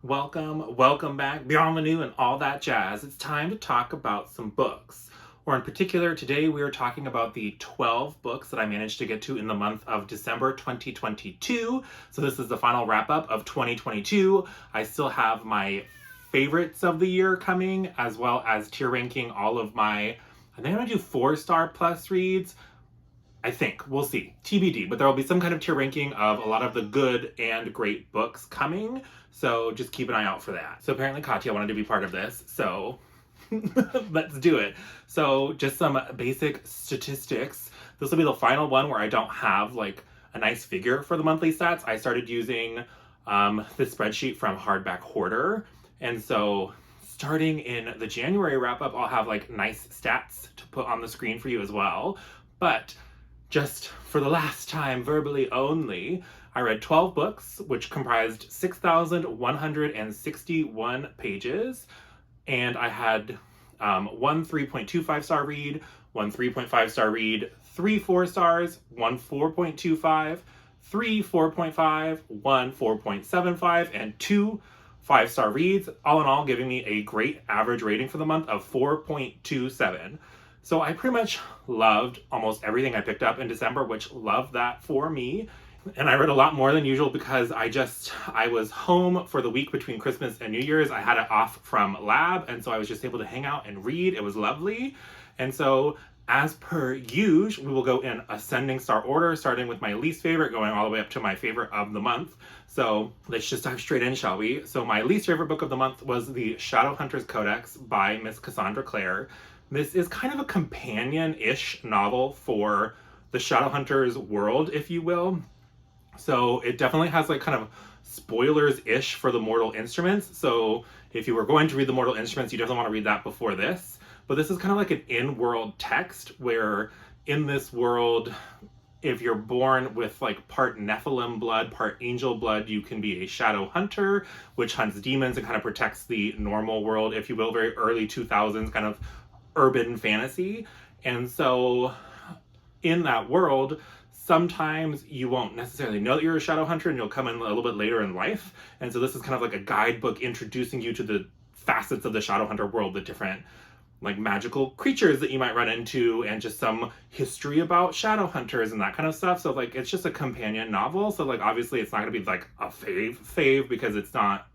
Welcome back, Beyond the New and all that jazz. It's time to talk about some books. Or in particular, today we are talking about the 12 books that I managed to get to in the month of December 2022. So this is the final wrap up of 2022. I still have my favorites of the year coming, as well as tier ranking all of my, I think I'm gonna do 4-star plus reads. I think. We'll see. TBD. But there will be some kind of tier ranking of a lot of the good and great books coming. So just keep an eye out for that. So apparently Katya wanted to be part of this. So let's do it. So just some basic statistics. This will be the final one where I don't have like a nice figure for the monthly stats. I started using this spreadsheet from Hardback Hoarder. And so starting in the January wrap up, I'll have like nice stats to put on the screen for you as well. But just for the last time, verbally only, I read 12 books, which comprised 6,161 pages, and I had one 3.25 star read, one 3.5 star read, 3 4 stars, one 4.25, 3 4.5, one 4.75, and 2 5-star reads, all in all giving me a great average rating for the month of 4.27. So I pretty much loved almost everything I picked up in December, which loved that for me. And I read a lot more than usual because I was home for the week between Christmas and New Year's. I had it off from lab, and so I was just able to hang out and read. It was lovely. And so as per usual, we will go in ascending star order, starting with my least favorite, going all the way up to my favorite of the month. So let's just dive straight in, shall we? So my least favorite book of the month was the Shadowhunter's Codex by Miss Cassandra Clare. This is kind of a companion-ish novel for the Shadowhunter's world, if you will. So it definitely has like kind of spoilers-ish for the Mortal Instruments. So if you were going to read the Mortal Instruments, you definitely want to read that before this. But this is kind of like an in-world text where in this world, if you're born with like part Nephilim blood, part angel blood, you can be a shadow hunter, which hunts demons and kind of protects the normal world, if you will, very early 2000s kind of urban fantasy. And so in that world, sometimes you won't necessarily know that you're a shadow hunter and you'll come in a little bit later in life. And so this is kind of like a guidebook introducing you to the facets of the shadow hunter world, the different like magical creatures that you might run into, and just some history about shadow hunters and that kind of stuff. So like it's just a companion novel. So like obviously it's not gonna be like a fave because it's not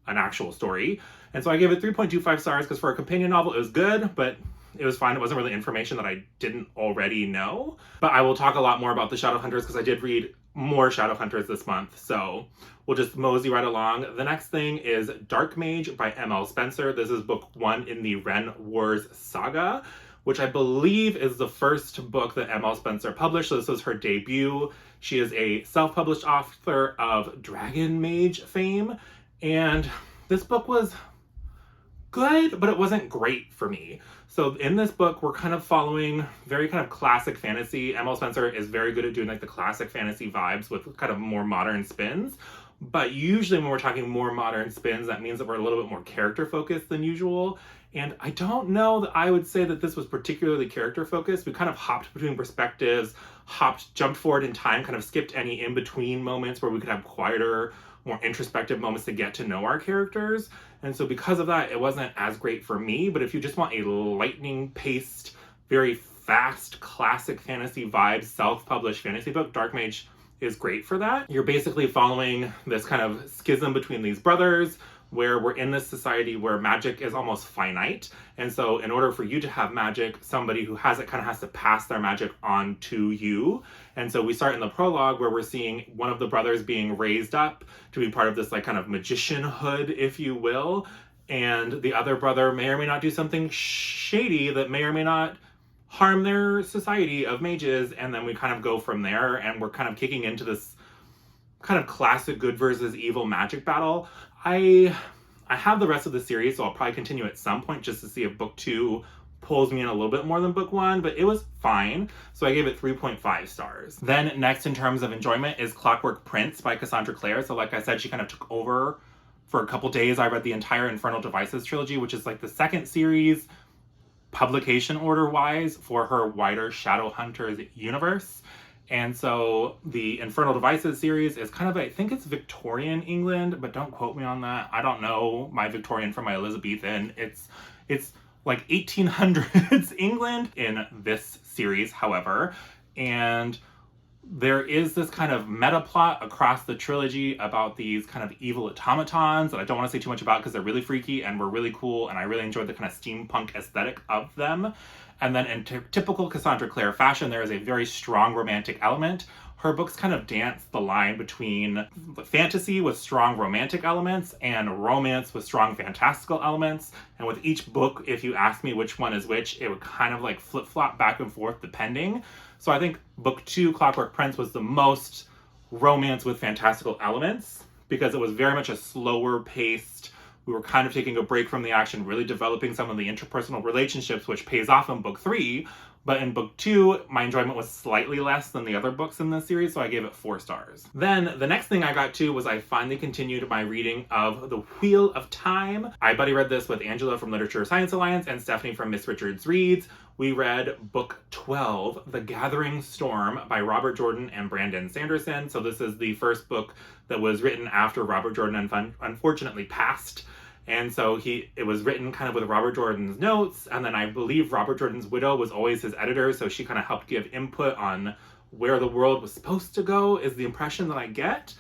an actual story. And so I gave it 3.25 stars because for a companion novel it was good, but it was fine. It wasn't really information that I didn't already know. But I will talk a lot more about the Shadowhunters because I did read more Shadowhunters this month. So we'll just mosey right along. The next thing is Darkmage by M.L. Spencer. This is book 1 in the Ren Wars saga, which I believe is the first book that M.L. Spencer published. So this was her debut. She is a self-published author of Dragon Mage fame. And this book was good, but it wasn't great for me. So in this book, we're kind of following very kind of classic fantasy. M.L. Spencer is very good at doing like the classic fantasy vibes with kind of more modern spins. But usually when we're talking more modern spins, that means that we're a little bit more character focused than usual. And I don't know that I would say that this was particularly character focused. We kind of hopped between perspectives, jumped forward in time, kind of skipped any in-between moments where we could have quieter, more introspective moments to get to know our characters. And so because of that, it wasn't as great for me. But if you just want a lightning-paced, very fast, classic fantasy vibes, self-published fantasy book, Darkmage is great for that. You're basically following this kind of schism between these brothers, where we're in this society where magic is almost finite. And so in order for you to have magic, somebody who has it kind of has to pass their magic on to you. And so we start in the prologue where we're seeing one of the brothers being raised up to be part of this like kind of magicianhood, if you will. And the other brother may or may not do something shady that may or may not harm their society of mages. And then we kind of go from there, and we're kind of kicking into this kind of classic good versus evil magic battle. I have the rest of the series, so I'll probably continue at some point just to see if book 2 pulls me in a little bit more than book 1, but it was fine. So I gave it 3.5 stars. Then next in terms of enjoyment is Clockwork Prince by Cassandra Clare. So like I said, she kind of took over for a couple days. I read the entire Infernal Devices trilogy, which is like the second series publication order wise for her wider Shadowhunters universe. And so the Infernal Devices series is kind of, I think it's Victorian England, but don't quote me on that. I don't know my Victorian from my Elizabethan. It's like 1800s England in this series, however. And there is this kind of meta plot across the trilogy about these kind of evil automatons that I don't want to say too much about because they're really freaky and were really cool, and I really enjoyed the kind of steampunk aesthetic of them. And then in typical Cassandra Clare fashion, there is a very strong romantic element. Her books kind of dance the line between fantasy with strong romantic elements and romance with strong fantastical elements. And with each book, if you ask me which one is which, it would kind of like flip-flop back and forth depending. So I think book 2, Clockwork Prince, was the most romance with fantastical elements because it was very much a slower paced. We were kind of taking a break from the action, really developing some of the interpersonal relationships, which pays off in book 3. But in book 2, my enjoyment was slightly less than the other books in this series, so I gave it 4 stars. Then the next thing I got to was I finally continued my reading of The Wheel of Time. I buddy read this with Angela from Literature Science Alliance and Stephanie from Miss Richards Reads. We read book 12, The Gathering Storm by Robert Jordan and Brandon Sanderson. So this is the first book that was written after Robert Jordan unfortunately passed. And so it was written kind of with Robert Jordan's notes, and then I believe Robert Jordan's widow was always his editor, so she kind of helped give input on where the world was supposed to go, is the impression that I get.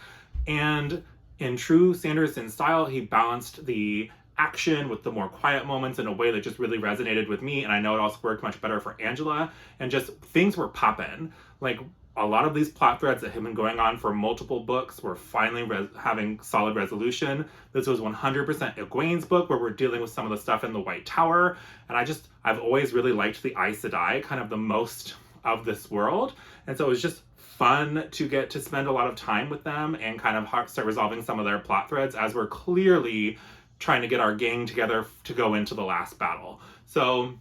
And in true Sanderson style, he balanced the action with the more quiet moments in a way that just really resonated with me, and I know it also worked much better for Angela, and just things were popping. Like, a lot of these plot threads that have been going on for multiple books were finally having solid resolution. This was 100% Egwene's book, where we're dealing with some of the stuff in the White Tower, and I've always really liked the Aes Sedai kind of the most of this world, and so it was just fun to get to spend a lot of time with them and kind of start resolving some of their plot threads as we're clearly trying to get our gang together to go into the last battle. So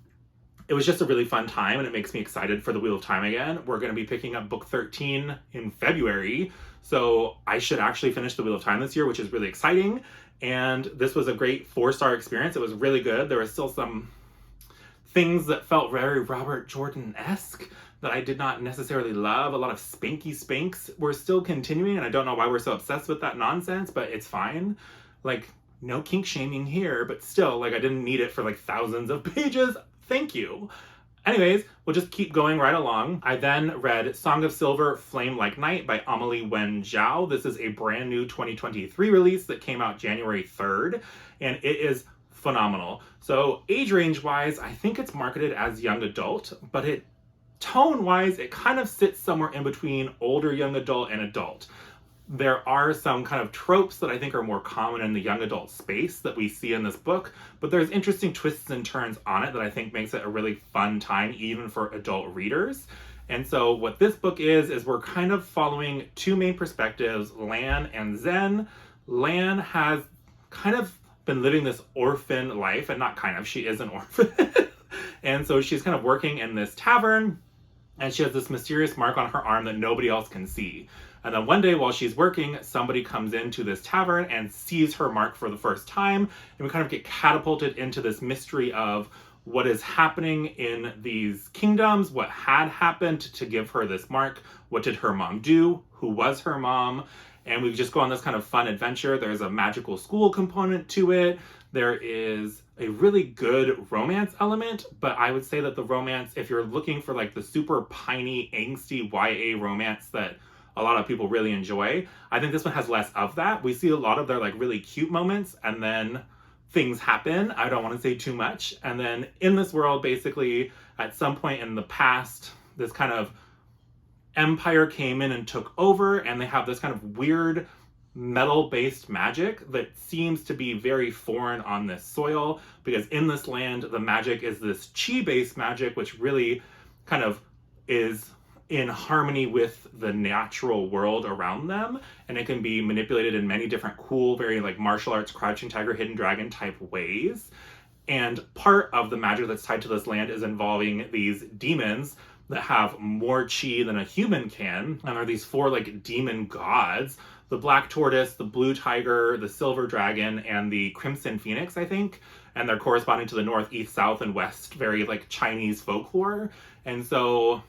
it was just a really fun time, and it makes me excited for The Wheel of Time again. We're going to be picking up book 13 in February, so I should actually finish The Wheel of Time this year, which is really exciting. And this was a great 4-star experience. It was really good. There were still some things that felt very Robert Jordan-esque that I did not necessarily love. A lot of spanky spanks were still continuing, and I don't know why we're so obsessed with that nonsense, but it's fine. Like, no kink shaming here, but still, like, I didn't need it for like thousands of pages. Thank you. Anyways, we'll just keep going right along. I then read Song of Silver, Flame Like Night by Amelie Wen Zhao. This is a brand new 2023 release that came out January 3rd, and it is phenomenal. So age range wise, I think it's marketed as young adult, but tone wise, it kind of sits somewhere in between older young adult and adult. There are some kind of tropes that I think are more common in the young adult space that we see in this book, but there's interesting twists and turns on it that I think makes it a really fun time even for adult readers. And so what this book is we're kind of following two main perspectives, Lan and Zen. Lan has kind of been living this orphan life, and not kind of, she is an orphan. And so she's kind of working in this tavern, and she has this mysterious mark on her arm that nobody else can see. And then one day while she's working, somebody comes into this tavern and sees her mark for the first time, and we kind of get catapulted into this mystery of what is happening in these kingdoms, what had happened to give her this mark, what did her mom do, who was her mom, and we just go on this kind of fun adventure. There's a magical school component to it. There is a really good romance element, but I would say that the romance, if you're looking for like the super piney, angsty YA romance that a lot of people really enjoy, I think this one has less of that. We see a lot of their like really cute moments, and then things happen. I don't want to say too much. And then in this world, basically, at some point in the past, this kind of empire came in and took over, and they have this kind of weird metal-based magic that seems to be very foreign on this soil, because in this land, the magic is this chi-based magic, which really kind of is in harmony with the natural world around them, and it can be manipulated in many different cool, very like martial arts, crouching tiger, hidden dragon type ways. And part of the magic that's tied to this land is involving these demons that have more chi than a human can, and are these 4 like demon gods: the black tortoise, the blue tiger, the silver dragon, and the crimson phoenix, I think. And they're corresponding to the north, east, south, and west, very like Chinese folklore. And so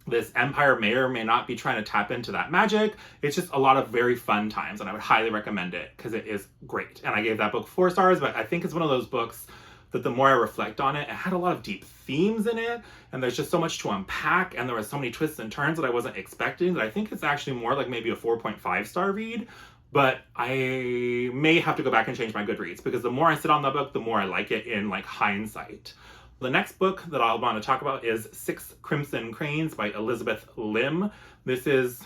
This empire may or may not be trying to tap into that magic. It's just a lot of very fun times, and I would highly recommend it because it is great. And I gave that book 4 stars, but I think it's one of those books that the more I reflect on it, it had a lot of deep themes in it, and there's just so much to unpack, and there were so many twists and turns that I wasn't expecting, that I think it's actually more like maybe a 4.5 star read. But I may have to go back and change my Goodreads, because the more I sit on the book, the more I like it in like hindsight. The next book that I'll want to talk about is 6 Crimson Cranes by Elizabeth Lim. This is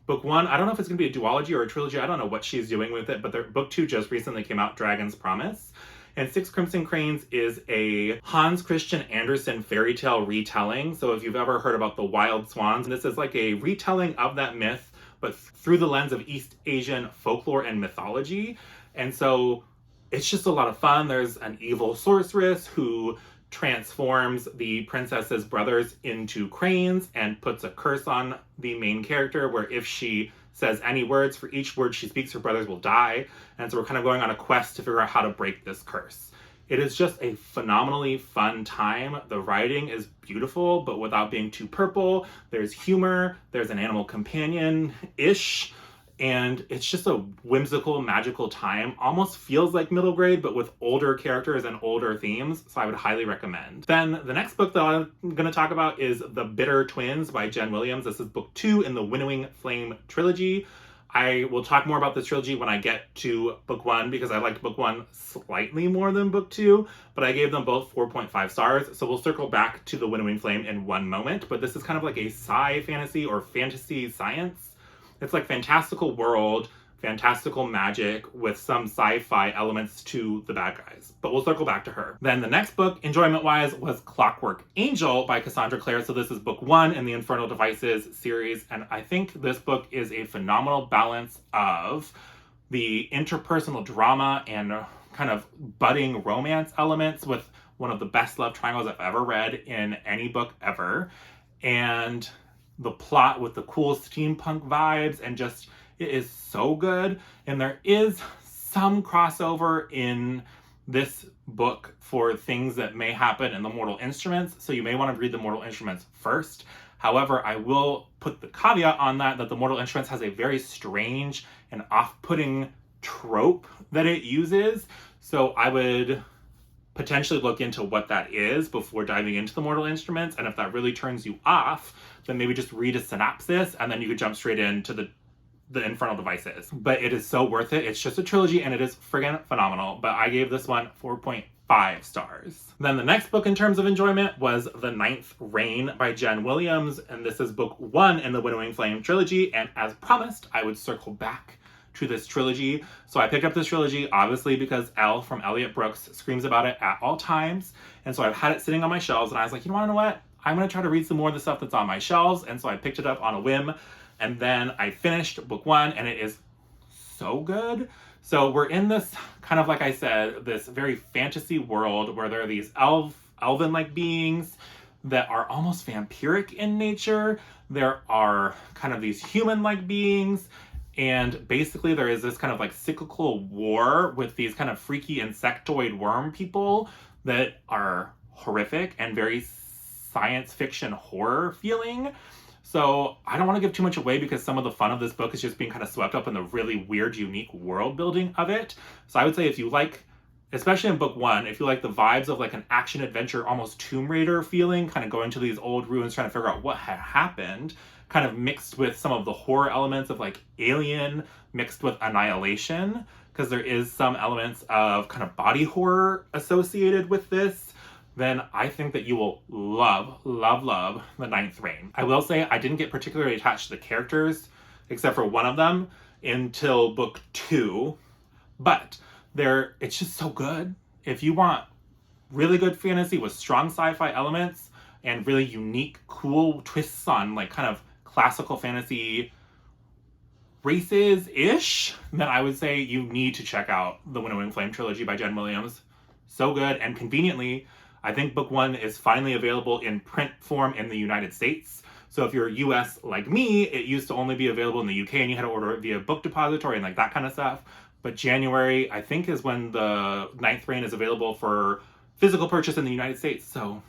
book 1. I don't know if it's going to be a duology or a trilogy. I don't know what she's doing with it, but book 2 just recently came out, Dragon's Promise. And 6 Crimson Cranes is a Hans Christian Andersen fairy tale retelling. So if you've ever heard about the Wild Swans, this is like a retelling of that myth, but through the lens of East Asian folklore and mythology. And so it's just a lot of fun. There's an evil sorceress who transforms the princess's brothers into cranes and puts a curse on the main character, where if she says any words, for each word she speaks, her brothers will die. And so we're kind of going on a quest to figure out how to break this curse. It is just a phenomenally fun time. The writing is beautiful, but without being too purple. There's humor, there's an animal companion-ish, and it's just a whimsical, magical time. Almost feels like middle grade, but with older characters and older themes, so I would highly recommend. Then the next book that I'm going to talk about is The Bitter Twins by Jen Williams. This is book 2 in the Winnowing Flame trilogy. I will talk more about this trilogy when I get to book 1, because I liked book 1 slightly more than book 2, but I gave them both 4.5 stars, so we'll circle back to the Winnowing Flame in one moment. But this is kind of like a sci-fantasy or fantasy science. It's like fantastical world, fantastical magic with some sci-fi elements to the bad guys. But we'll circle back to her. Then the next book, enjoyment-wise, was Clockwork Angel by Cassandra Clare. So this is book 1 in the Infernal Devices series. And I think this book is a phenomenal balance of the interpersonal drama and kind of budding romance elements with one of the best love triangles I've ever read in any book ever. And the plot with the cool steampunk vibes, and just, it is so good. And there is some crossover in this book for things that may happen in the Mortal Instruments, so you may want to read the Mortal Instruments first. However, I will put the caveat on that the Mortal Instruments has a very strange and off-putting trope that it uses, so I would potentially look into what that is before diving into the Mortal Instruments, and if that really turns you off, then maybe just read a synopsis, and then you could jump straight into the Infernal Devices. But it is so worth it. It's just a trilogy, and it is friggin' phenomenal. But I gave this one 4.5 stars. Then the next book in terms of enjoyment was The Ninth Reign by Jen Williams, and this is book 1 in the Winnowing Flame trilogy, and as promised, I would circle back to this trilogy. So I picked up this trilogy, obviously, because Elle from Elliot Brooks screams about it at all times, and so I've had it sitting on my shelves, and I was like, you wanna know what? I'm going to try to read some more of the stuff that's on my shelves, and so I picked it up on a whim, and then I finished book 1, and it is so good. So we're in this, kind of like I said, this very fantasy world where there are these elven-like beings that are almost vampiric in nature. There are kind of these human-like beings, and basically there is this kind of like cyclical war with these kind of freaky insectoid worm people that are horrific and very science fiction horror feeling. So I don't want to give too much away, because some of the fun of this book is just being kind of swept up in the really weird, unique world building of it. So I would say if you like, especially in book 1, if you like the vibes of like an action adventure, almost Tomb Raider feeling, kind of going to these old ruins trying to figure out what had happened, kind of mixed with some of the horror elements of like Alien mixed with Annihilation, because there is some elements of kind of body horror associated with this, then I think that you will love, love, love The Ninth Reign. I will say I didn't get particularly attached to the characters, except for one of them, until book 2, but it's just so good. If you want really good fantasy with strong sci-fi elements and really unique, cool twists on like kind of classical fantasy races-ish, then I would say you need to check out the Winnowing Flame trilogy by Jen Williams. So good, and conveniently, I think book 1 is finally available in print form in the United States. So if you're US like me, it used to only be available in the UK, and you had to order it via Book Depository and like that kind of stuff. But January, I think, is when the Ninth Reign is available for physical purchase in the United States. So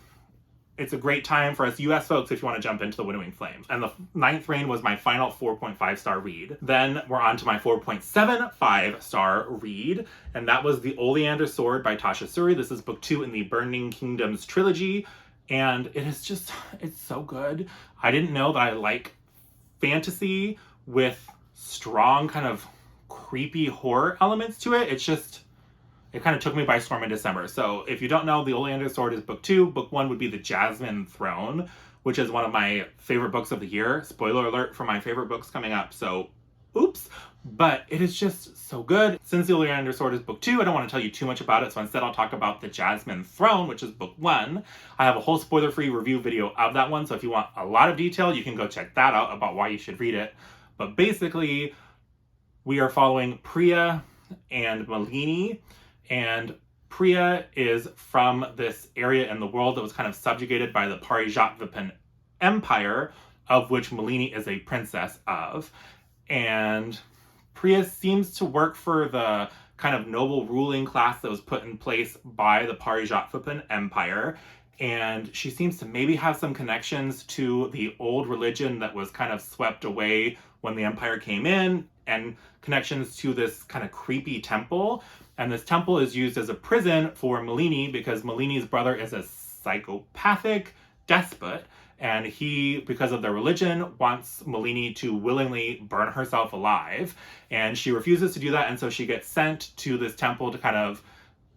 it's a great time for us US folks if you want to jump into the Winnowing Flame. And the Ninth Reign was my final 4.5 star read. Then we're on to my 4.75 star read, and that was The Oleander Sword by Tasha Suri. This is book 2 in the Burning Kingdoms trilogy, and it is just, it's so good. I didn't know that I like fantasy with strong kind of creepy horror elements to it. It kind of took me by storm in December. So if you don't know, The Oleander Sword is book 2. Book 1 would be The Jasmine Throne, which is one of my favorite books of the year. Spoiler alert for my favorite books coming up, so oops. But it is just so good. Since The Oleander Sword is book 2, I don't want to tell you too much about it, so instead I'll talk about The Jasmine Throne, which is book 1. I have a whole spoiler-free review video of that one, so if you want a lot of detail, you can go check that out about why you should read it. But basically, we are following Priya and Malini, and Priya is from this area in the world that was kind of subjugated by the Parijatvipan Empire, of which Malini is a princess of. And Priya seems to work for the kind of noble ruling class that was put in place by the Parijatvipan Empire. And she seems to maybe have some connections to the old religion that was kind of swept away when the Empire came in, and connections to this kind of creepy temple. And this temple is used as a prison for Malini because Malini's brother is a psychopathic despot, and he, because of their religion, wants Malini to willingly burn herself alive. And she refuses to do that, and so she gets sent to this temple to kind of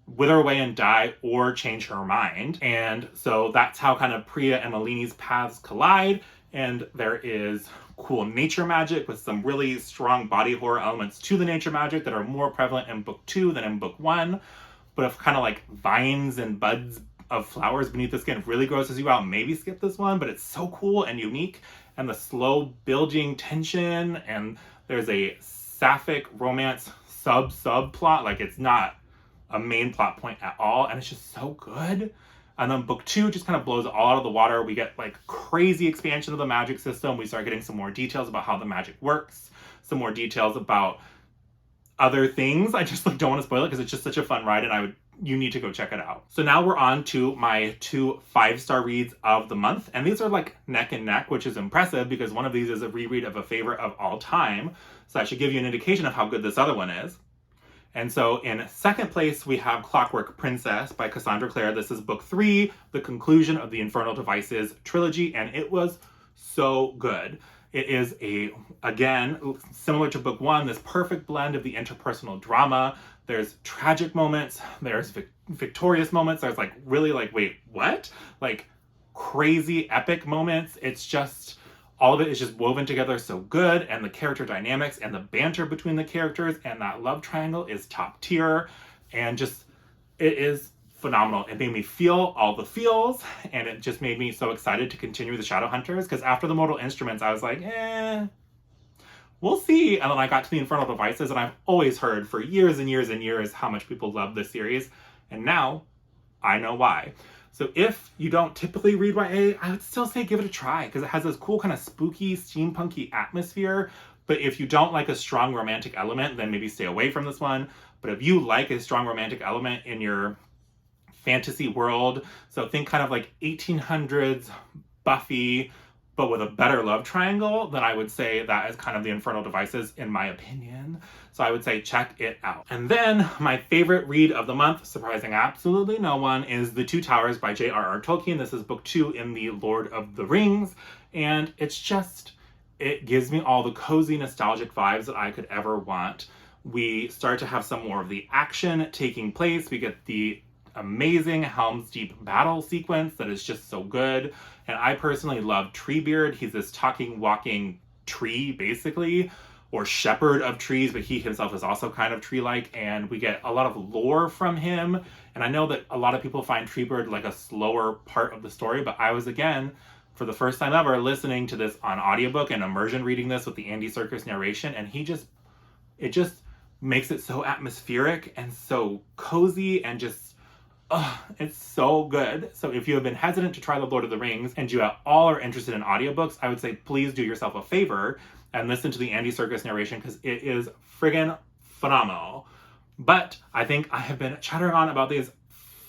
wither away and die or change her mind. And so that's how kind of Priya and Malini's paths collide. And there is cool nature magic with some really strong body horror elements to the nature magic that are more prevalent in book 2 than in book 1. But if kind of like vines and buds of flowers beneath the skin really grosses you out, maybe skip this one. But it's so cool and unique, and the slow building tension, and there's a sapphic romance subplot. Like, it's not a main plot point at all, and it's just so good. And then book 2 just kind of blows it all out of the water. We get like crazy expansion of the magic system. We start getting some more details about how the magic works, some more details about other things. I just like don't want to spoil it because it's just such a fun ride, and you need to go check it out. So now we're on to my 2 5-star reads of the month, and these are like neck and neck, which is impressive because one of these is a reread of a favorite of all time. So I should give you an indication of how good this other one is. And so in second place, we have Clockwork Princess by Cassandra Clare. This is book 3, the conclusion of the Infernal Devices trilogy, and it was so good. It is again, similar to book 1, this perfect blend of the interpersonal drama. There's tragic moments, there's victorious moments, there's like really like, wait, what? Like crazy epic moments. It's just, all of it is just woven together so good, and the character dynamics and the banter between the characters and that love triangle is top tier, and just, it is phenomenal. It made me feel all the feels, and it just made me so excited to continue the Shadowhunters, because after the Mortal Instruments, I was like, we'll see. And then I got to the Infernal Devices, and I've always heard for years and years and years how much people love this series, and now I know why. So if you don't typically read YA, I would still say give it a try, because it has this cool kind of spooky, steampunky atmosphere. But if you don't like a strong romantic element, then maybe stay away from this one. But if you like a strong romantic element in your fantasy world, so think kind of like 1800s Buffy, but with a better love triangle, then I would say that is kind of the Infernal Devices, in my opinion. So I would say check it out. And then my favorite read of the month, surprising absolutely no one, is The Two Towers by J.R.R. Tolkien. This is book 2 in the Lord of the Rings. And it's just, it gives me all the cozy, nostalgic vibes that I could ever want. We start to have some more of the action taking place. We get the amazing Helm's Deep battle sequence that is just so good. And I personally love Treebeard. He's this talking, walking tree, basically, or shepherd of trees, but he himself is also kind of tree-like, and we get a lot of lore from him. And I know that a lot of people find Treebeard like a slower part of the story, but I was, again, for the first time ever, listening to this on audiobook and immersion reading this with the Andy Serkis narration, and it just makes it so atmospheric and so cozy and just, it's so good. So if you have been hesitant to try The Lord of the Rings and you at all are interested in audiobooks, I would say please do yourself a favor and listen to the Andy Serkis narration, because it is friggin' phenomenal. But I think I have been chattering on about these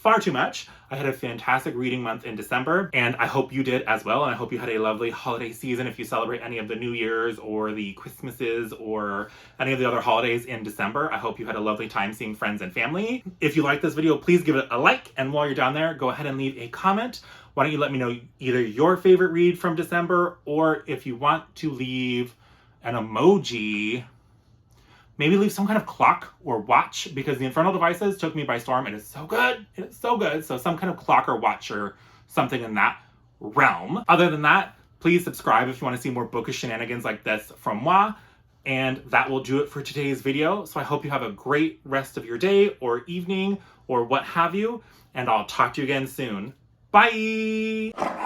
far too much. I had a fantastic reading month in December, and I hope you did as well, and I hope you had a lovely holiday season if you celebrate any of the New Year's or the Christmases or any of the other holidays in December. I hope you had a lovely time seeing friends and family. If you liked this video, please give it a like, and while you're down there, go ahead and leave a comment. Why don't you let me know either your favorite read from December, or if you want to leave an emoji, maybe leave some kind of clock or watch, because the Infernal Devices took me by storm. It is so good. It is so good. So some kind of clock or watch or something in that realm. Other than that, please subscribe if you want to see more bookish shenanigans like this from moi. And that will do it for today's video. So I hope you have a great rest of your day or evening or what have you. And I'll talk to you again soon. Bye!